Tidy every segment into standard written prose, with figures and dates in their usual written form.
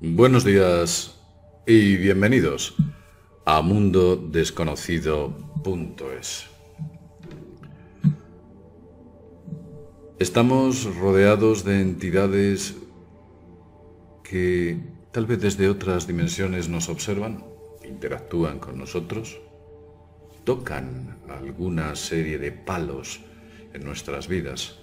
Buenos días y bienvenidos a mundodesconocido.es. Estamos rodeados de entidades que tal vez desde otras dimensiones nos observan, interactúan con nosotros, tocan alguna serie de palos en nuestras vidas.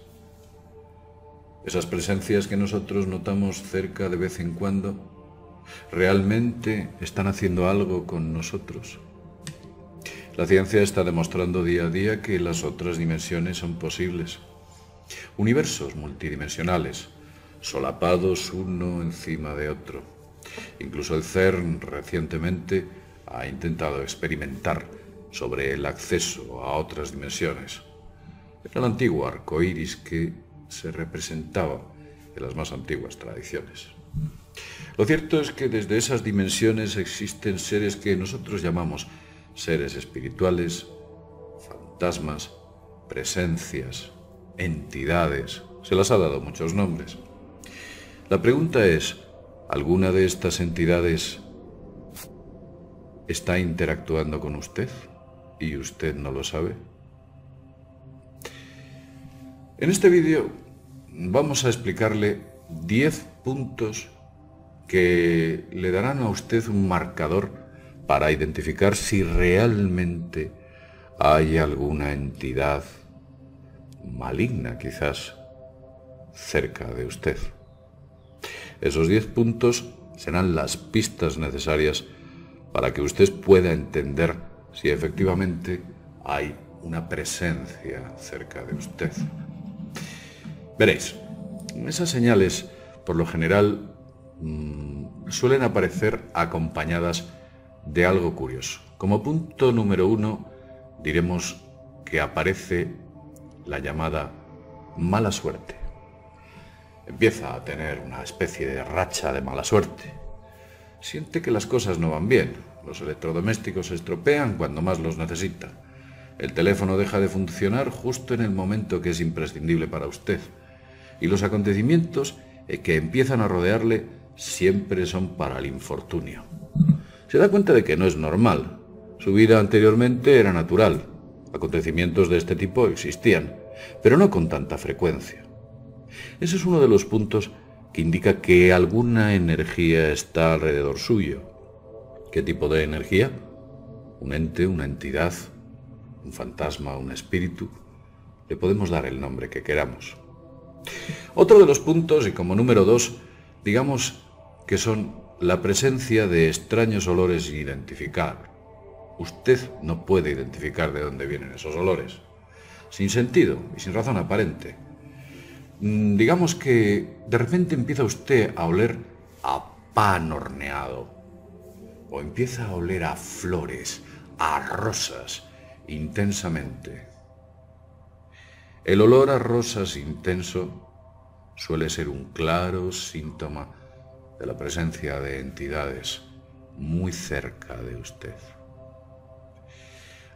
Esas presencias que nosotros notamos cerca de vez en cuando, ¿realmente están haciendo algo con nosotros? La ciencia está demostrando día a día que las otras dimensiones son posibles. Universos multidimensionales, solapados uno encima de otro. Incluso el CERN recientemente ha intentado experimentar sobre el acceso a otras dimensiones. Era el antiguo arco iris que se representaba en las más antiguas tradiciones. Lo cierto es que desde esas dimensiones existen seres que nosotros llamamos seres espirituales, fantasmas, presencias, entidades. Se las ha dado muchos nombres. La pregunta es, ¿alguna de estas entidades está interactuando con usted y usted no lo sabe? En este vídeo vamos a explicarle 10 puntos que le darán a usted un marcador para identificar si realmente hay alguna entidad maligna, quizás, cerca de usted. Esos 10 puntos serán las pistas necesarias para que usted pueda entender si efectivamente hay una presencia cerca de usted. Veréis, esas señales, por lo general, suelen aparecer acompañadas de algo curioso. Como punto número 1, diremos que aparece la llamada mala suerte. Empieza a tener una especie de racha de mala suerte. Siente que las cosas no van bien. Los electrodomésticos se estropean cuando más los necesita. El teléfono deja de funcionar justo en el momento que es imprescindible para usted. Y los acontecimientos que empiezan a rodearle siempre son para el infortunio. Se da cuenta de que no es normal. Su vida anteriormente era natural. Acontecimientos de este tipo existían, pero no con tanta frecuencia. Ese es uno de los puntos que indica que alguna energía está alrededor suyo. ¿Qué tipo de energía? Un ente, una entidad, un fantasma, un espíritu. Le podemos dar el nombre que queramos. Otro de los puntos, y como número 2, digamos que son la presencia de extraños olores sin identificar. Usted no puede identificar de dónde vienen esos olores, sin sentido y sin razón aparente. Digamos que de repente empieza usted a oler a pan horneado, o empieza a oler a flores, a rosas, intensamente. El olor a rosas intenso suele ser un claro síntoma de la presencia de entidades muy cerca de usted.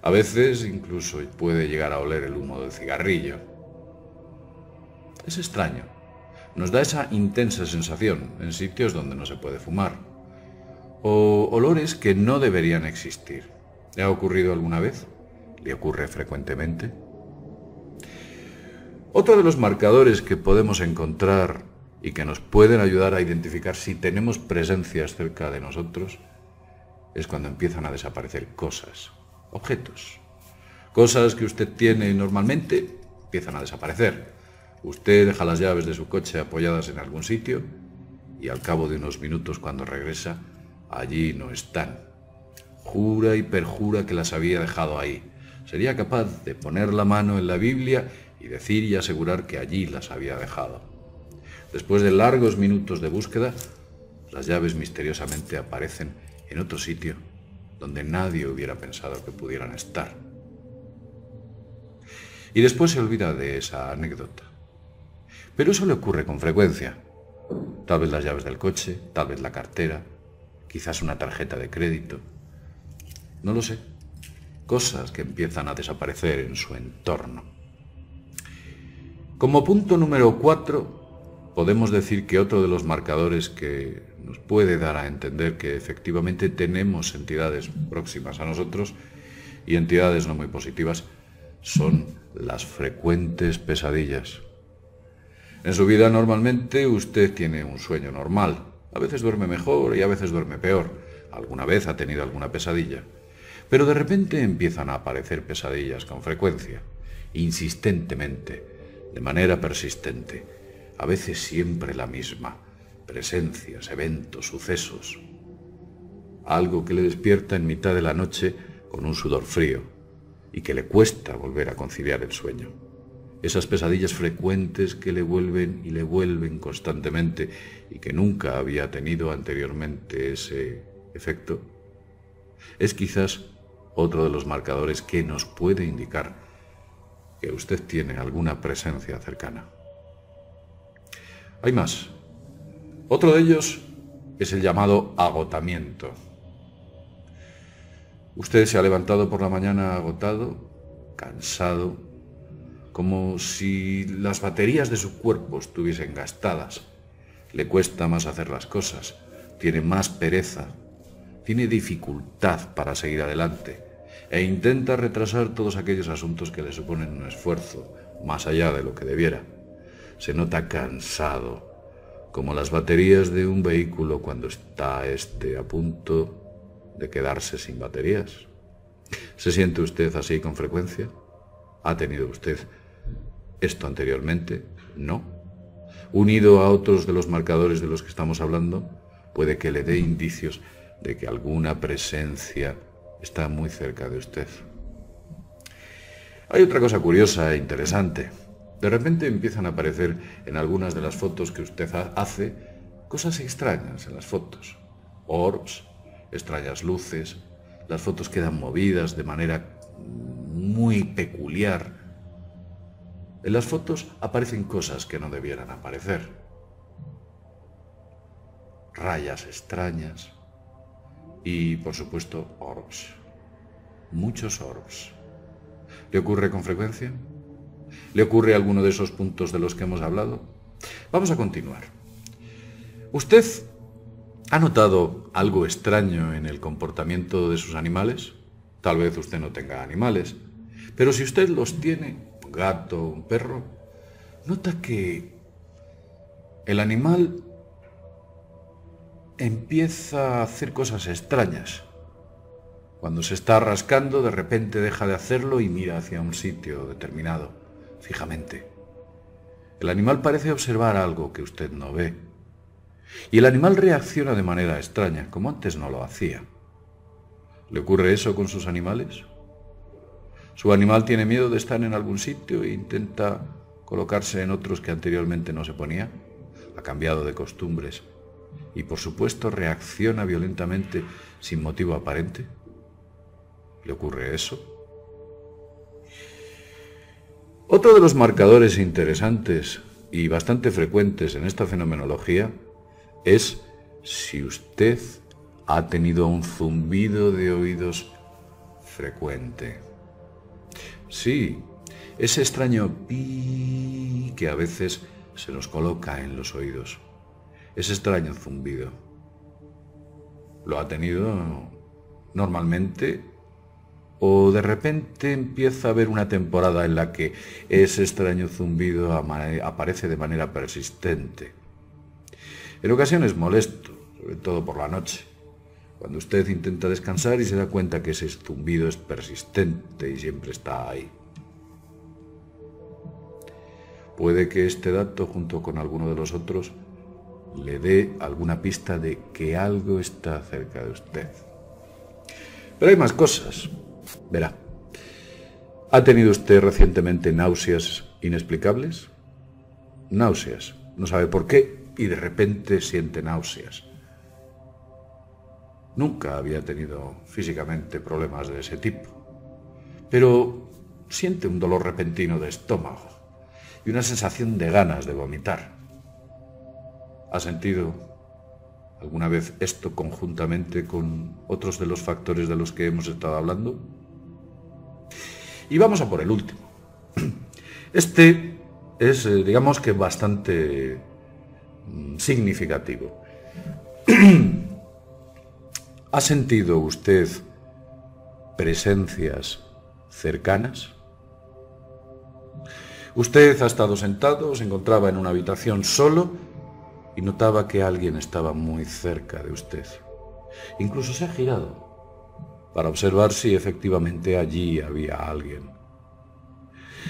A veces incluso puede llegar a oler el humo del cigarrillo. Es extraño. Nos da esa intensa sensación en sitios donde no se puede fumar. O olores que no deberían existir. ¿Le ha ocurrido alguna vez? ¿Le ocurre frecuentemente? Otro de los marcadores que podemos encontrar y que nos pueden ayudar a identificar si tenemos presencias cerca de nosotros es cuando empiezan a desaparecer cosas, objetos. Cosas que usted tiene normalmente empiezan a desaparecer. Usted deja las llaves de su coche apoyadas en algún sitio y al cabo de unos minutos, cuando regresa, allí no están. Jura y perjura que las había dejado ahí. Sería capaz de poner la mano en la Biblia y decir y asegurar que allí las había dejado. Después de largos minutos de búsqueda, las llaves misteriosamente aparecen en otro sitio donde nadie hubiera pensado que pudieran estar. Y después se olvida de esa anécdota. Pero eso le ocurre con frecuencia. Tal vez las llaves del coche, tal vez la cartera, quizás una tarjeta de crédito. No lo sé. Cosas que empiezan a desaparecer en su entorno. Como punto número 4, podemos decir que otro de los marcadores que nos puede dar a entender que efectivamente tenemos entidades próximas a nosotros y entidades no muy positivas son las frecuentes pesadillas. En su vida normalmente usted tiene un sueño normal. A veces duerme mejor y a veces duerme peor. Alguna vez ha tenido alguna pesadilla. Pero de repente empiezan a aparecer pesadillas con frecuencia, insistentemente, de manera persistente. A veces siempre la misma. Presencias, eventos, sucesos. Algo que le despierta en mitad de la noche con un sudor frío y que le cuesta volver a conciliar el sueño. Esas pesadillas frecuentes que le vuelven y le vuelven constantemente y que nunca había tenido anteriormente ese efecto, es quizás otro de los marcadores que nos puede indicar que usted tiene alguna presencia cercana. Hay más. Otro de ellos es el llamado agotamiento. Usted se ha levantado por la mañana agotado, cansado, como si las baterías de su cuerpo estuviesen gastadas. Le cuesta más hacer las cosas, tiene más pereza, tiene dificultad para seguir adelante e intenta retrasar todos aquellos asuntos que le suponen un esfuerzo más allá de lo que debiera. Se nota cansado, como las baterías de un vehículo cuando está a punto de quedarse sin baterías. ¿Se siente usted así con frecuencia? ¿Ha tenido usted esto anteriormente? ¿No? Unido a otros de los marcadores de los que estamos hablando, puede que le dé indicios de que alguna presencia está muy cerca de usted. Hay otra cosa curiosa e interesante. De repente empiezan a aparecer en algunas de las fotos que usted hace cosas extrañas en las fotos. Orbs, extrañas luces, las fotos quedan movidas de manera muy peculiar. En las fotos aparecen cosas que no debieran aparecer. Rayas extrañas y, por supuesto, orbs. Muchos orbs. ¿Le ocurre con frecuencia? ¿Le ocurre alguno de esos puntos de los que hemos hablado? Vamos a continuar. ¿Usted ha notado algo extraño en el comportamiento de sus animales? Tal vez usted no tenga animales, pero si usted los tiene, un gato, un perro, nota que el animal empieza a hacer cosas extrañas. Cuando se está rascando, de repente deja de hacerlo y mira hacia un sitio determinado, fijamente. El animal parece observar algo que usted no ve. Y el animal reacciona de manera extraña, como antes no lo hacía. ¿Le ocurre eso con sus animales? ¿Su animal tiene miedo de estar en algún sitio e intenta colocarse en otros que anteriormente no se ponía? Ha cambiado de costumbres y, por supuesto, reacciona violentamente sin motivo aparente. ¿Le ocurre eso? Otro de los marcadores interesantes y bastante frecuentes en esta fenomenología es si usted ha tenido un zumbido de oídos frecuente. Sí, ese extraño pi que a veces se nos coloca en los oídos. Ese extraño zumbido. ¿Lo ha tenido normalmente? ¿O de repente empieza a haber una temporada en la que ese extraño zumbido aparece de manera persistente? En ocasiones molesto, sobre todo por la noche, cuando usted intenta descansar y se da cuenta que ese zumbido es persistente y siempre está ahí. Puede que este dato, junto con alguno de los otros, le dé alguna pista de que algo está cerca de usted. Pero hay más cosas. Verá, ¿ha tenido usted recientemente náuseas inexplicables? Náuseas. No sabe por qué y de repente siente náuseas. Nunca había tenido físicamente problemas de ese tipo, pero siente un dolor repentino de estómago y una sensación de ganas de vomitar. ¿Ha sentido alguna vez esto conjuntamente con otros de los factores de los que hemos estado hablando? Y vamos a por el último. Este es, digamos que bastante significativo. ¿Ha sentido usted presencias cercanas? Usted ha estado sentado, se encontraba en una habitación solo y notaba que alguien estaba muy cerca de usted. Incluso se ha girado para observar si efectivamente allí había alguien.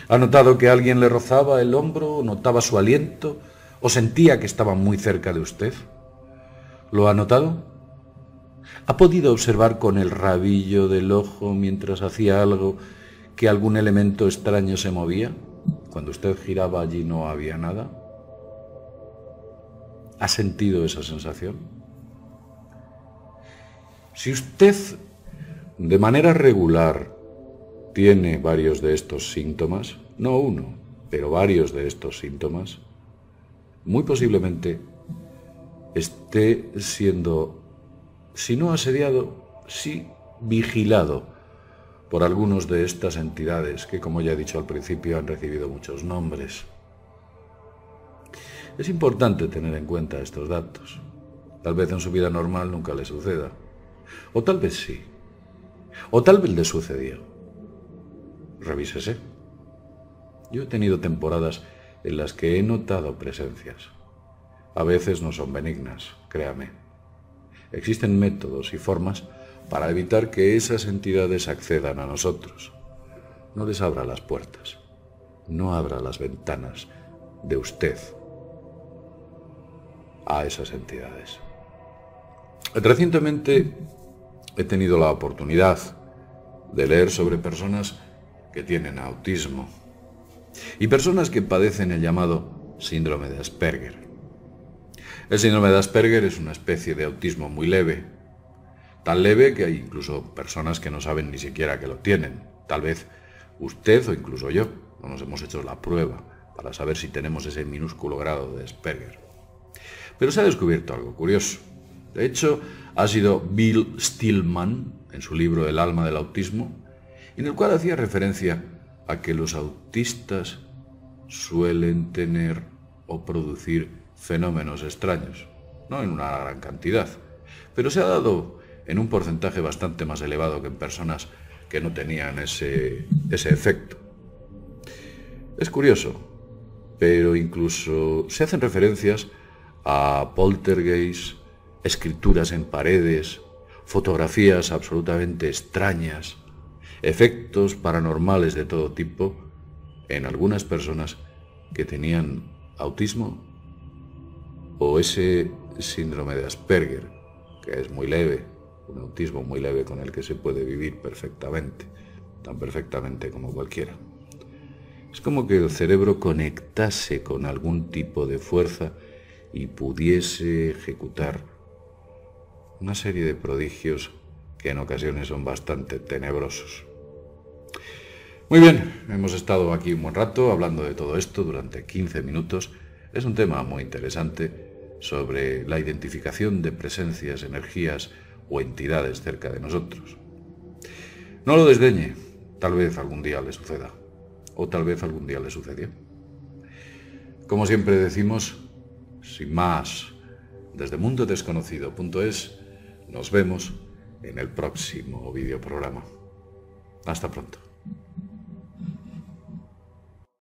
¿Ha notado que alguien le rozaba el hombro, notaba su aliento o sentía que estaba muy cerca de usted? ¿Lo ha notado? ¿Ha podido observar con el rabillo del ojo mientras hacía algo que algún elemento extraño se movía? Cuando usted giraba allí no había nada. ¿Ha sentido esa sensación? Si usted de manera regular tiene varios de estos síntomas, no uno, pero varios de estos síntomas, muy posiblemente esté siendo, si no asediado, sí vigilado por algunos de estas entidades que, como ya he dicho al principio, han recibido muchos nombres. Es importante tener en cuenta estos datos. Tal vez en su vida normal nunca le suceda. O tal vez sí. O tal vez le sucedió. Revísese. Yo he tenido temporadas en las que he notado presencias. A veces no son benignas, créame. Existen métodos y formas para evitar que esas entidades accedan a nosotros. No les abra las puertas, no abra las ventanas de usted a esas entidades. Recientemente he tenido la oportunidad de leer sobre personas que tienen autismo y personas que padecen el llamado síndrome de Asperger. El síndrome de Asperger es una especie de autismo muy leve, tan leve que hay incluso personas que no saben ni siquiera que lo tienen. Tal vez usted o incluso yo no nos hemos hecho la prueba para saber si tenemos ese minúsculo grado de Asperger. Pero se ha descubierto algo curioso. De hecho, ha sido Bill Stillman, en su libro El alma del autismo, en el cual hacía referencia a que los autistas suelen tener o producir fenómenos extraños, no en una gran cantidad, pero se ha dado en un porcentaje bastante más elevado que en personas que no tenían ese efecto. Es curioso, pero incluso se hacen referencias a poltergeists, escrituras en paredes, fotografías absolutamente extrañas, efectos paranormales de todo tipo en algunas personas que tenían autismo o ese síndrome de Asperger, que es muy leve, un autismo muy leve con el que se puede vivir perfectamente, tan perfectamente como cualquiera. Es como que el cerebro conectase con algún tipo de fuerza y pudiese ejecutar una serie de prodigios que en ocasiones son bastante tenebrosos. Muy bien, hemos estado aquí un buen rato hablando de todo esto durante 15 minutos. Es un tema muy interesante sobre la identificación de presencias, energías o entidades cerca de nosotros. No lo desdeñe, tal vez algún día le suceda, o tal vez algún día le sucedió. Como siempre decimos, sin más, desde mundodesconocido.es, nos vemos en el próximo videoprograma. Hasta pronto.